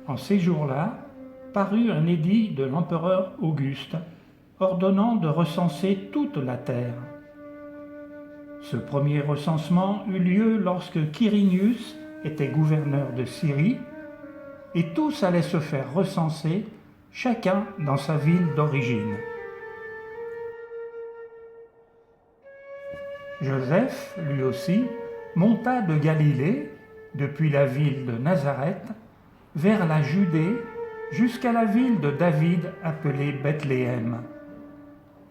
En ces jours-là, parut un édit de l'empereur Auguste, ordonnant de recenser toute la terre. Ce premier recensement eut lieu lorsque Quirinius était gouverneur de Syrie, et tous allaient se faire recenser, chacun dans sa ville d'origine. Joseph, lui aussi, monta de Galilée, depuis la ville de Nazareth, vers la Judée, jusqu'à la ville de David appelée Bethléem.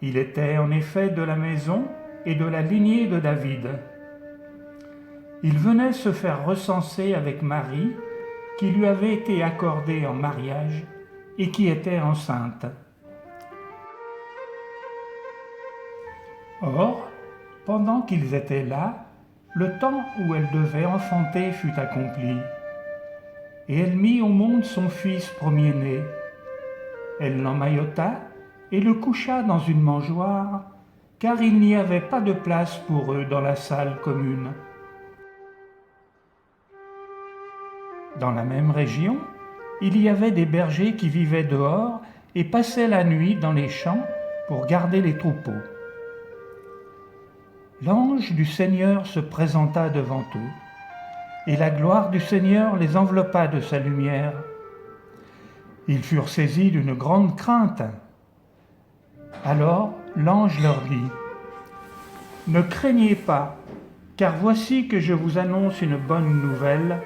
Il était en effet de la maison et de la lignée de David. Il venait se faire recenser avec Marie, qui lui avait été accordée en mariage et qui était enceinte. Or, pendant qu'ils étaient là, le temps où elle devait enfanter fut accompli. Et elle mit au monde son fils premier-né. Elle l'emmaillota et le coucha dans une mangeoire, car il n'y avait pas de place pour eux dans la salle commune. Dans la même région, il y avait des bergers qui vivaient dehors et passaient la nuit dans les champs pour garder les troupeaux. L'ange du Seigneur se présenta devant eux, et la gloire du Seigneur les enveloppa de sa lumière. Ils furent saisis d'une grande crainte. Alors l'ange leur dit : « Ne craignez pas, car voici que je vous annonce une bonne nouvelle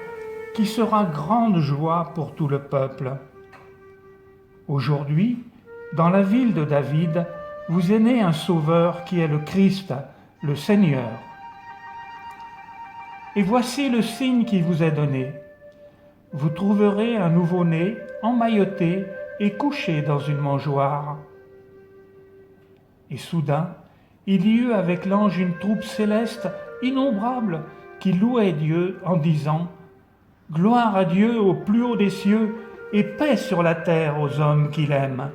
qui sera grande joie pour tout le peuple. Aujourd'hui, dans la ville de David, vous est né un sauveur qui est le Christ, le Seigneur. Et voici le signe qui vous est donné. Vous trouverez un nouveau-né emmailloté et couché dans une mangeoire. » Et soudain, il y eut avec l'ange une troupe céleste innombrable qui louait Dieu en disant : « Gloire à Dieu au plus haut des cieux et paix sur la terre aux hommes qu'il aime. »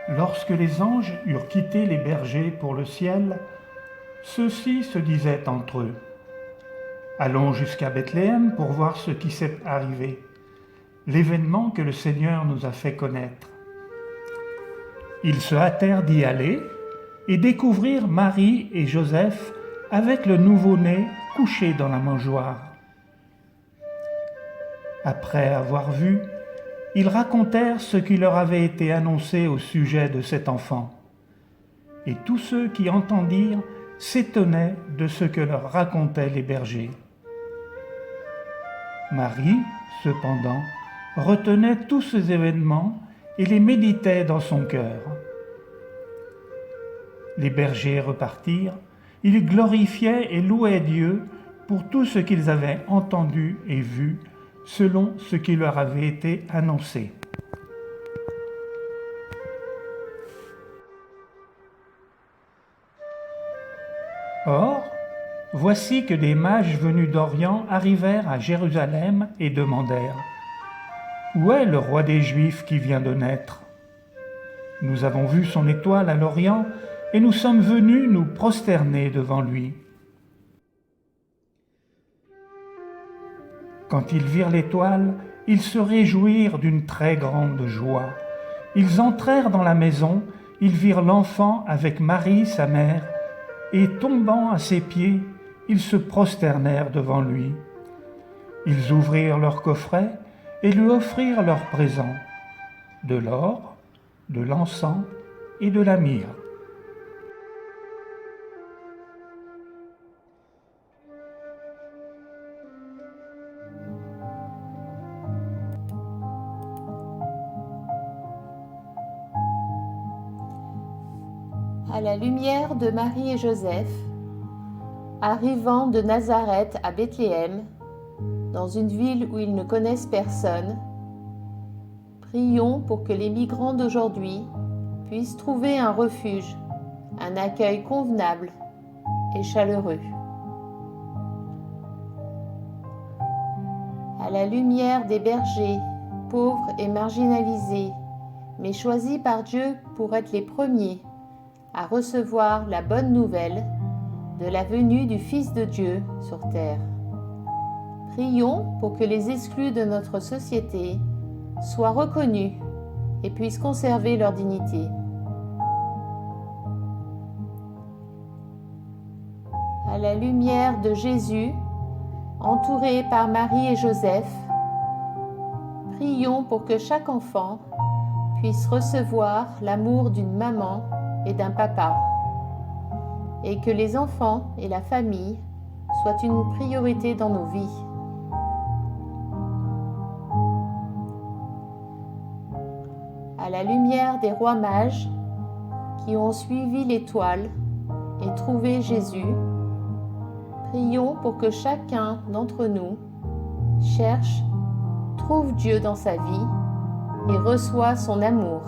Lorsque les anges eurent quitté les bergers pour le ciel, ceux-ci se disaient entre eux : « Allons jusqu'à Bethléem pour voir ce qui s'est arrivé, l'événement que le Seigneur nous a fait connaître. » Ils se hâtèrent d'y aller et découvrirent Marie et Joseph avec le nouveau-né couché dans la mangeoire. Après avoir vu, ils racontèrent ce qui leur avait été annoncé au sujet de cet enfant. Et tous ceux qui entendirent s'étonnaient de ce que leur racontaient les bergers. Marie, cependant, retenait tous ces événements et les méditait dans son cœur. Les bergers repartirent, ils glorifiaient et louaient Dieu pour tout ce qu'ils avaient entendu et vu, selon ce qui leur avait été annoncé. Or, voici que des mages venus d'Orient arrivèrent à Jérusalem et demandèrent : « Où est le roi des Juifs qui vient de naître ? Nous avons vu son étoile à l'Orient et nous sommes venus nous prosterner devant lui. » Quand ils virent l'étoile, ils se réjouirent d'une très grande joie. Ils entrèrent dans la maison, ils virent l'enfant avec Marie, sa mère, et tombant à ses pieds, ils se prosternèrent devant lui. Ils ouvrirent leur coffret et lui offrirent leurs présents, de l'or, de l'encens et de la myrrhe. À la lumière de Marie et Joseph, arrivant de Nazareth à Bethléem, dans une ville où ils ne connaissent personne, prions pour que les migrants d'aujourd'hui puissent trouver un refuge, un accueil convenable et chaleureux. À la lumière des bergers, pauvres et marginalisés, mais choisis par Dieu pour être les premiers à recevoir la bonne nouvelle, de la venue du Fils de Dieu sur terre. Prions pour que les exclus de notre société soient reconnus et puissent conserver leur dignité. À la lumière de Jésus, entouré par Marie et Joseph, prions pour que chaque enfant puisse recevoir l'amour d'une maman et d'un papa, et que les enfants et la famille soient une priorité dans nos vies. À la lumière des rois mages qui ont suivi l'étoile et trouvé Jésus, prions pour que chacun d'entre nous cherche, trouve Dieu dans sa vie et reçoit son amour.